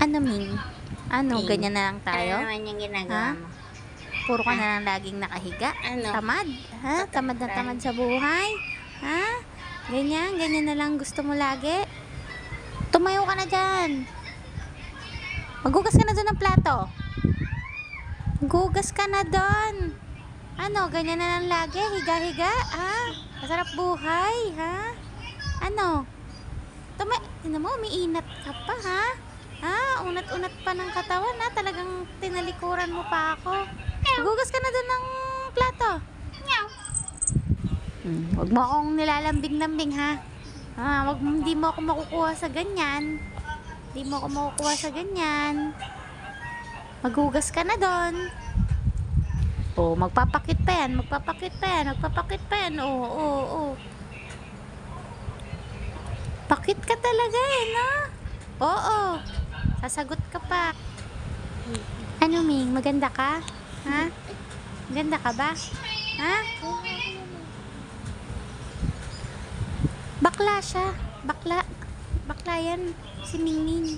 Ano, Ming? Ano, Ming, ganyan na lang ano tayo? naman yung ginagawa Ha? mo? Puro ka Ha? na lang laging nakahiga? Ano? Tamad? Ha? Tamad na Pataplan? tamad sa buhay? Ha? Ganyan? Ganyan na lang gusto mo lagi? Tumayo ka na dyan! Maghugas ka na doon ng plato! Maghugas ka na doon! Ano, ganyan na lang lagi? Higa-higa? Ha? Masarap buhay? Ha? Ano? Tingnan mo, umiinat ka pa, ha? Ha? Unat-unat pa ng katawan, ha? Talagang tinalikuran mo pa ako. Maghugas ka na doon ng plato. Huwag mo akong nilalambing-lambing, ha? Hindi mo ako makukuha sa ganyan. Hindi mo ako makukuha sa ganyan. Maghugas ka na doon. Oh, magpapakit pa yan, magpapakit pa yan, magpapakit pa yan. Oo. Pakit ka talaga eh, no? Oo. Sasagot ka pa. Ano, Ming? Maganda ka? Ha? Maganda ka ba? Ha? Bakla siya. Bakla. Bakla yan. Si Mingming.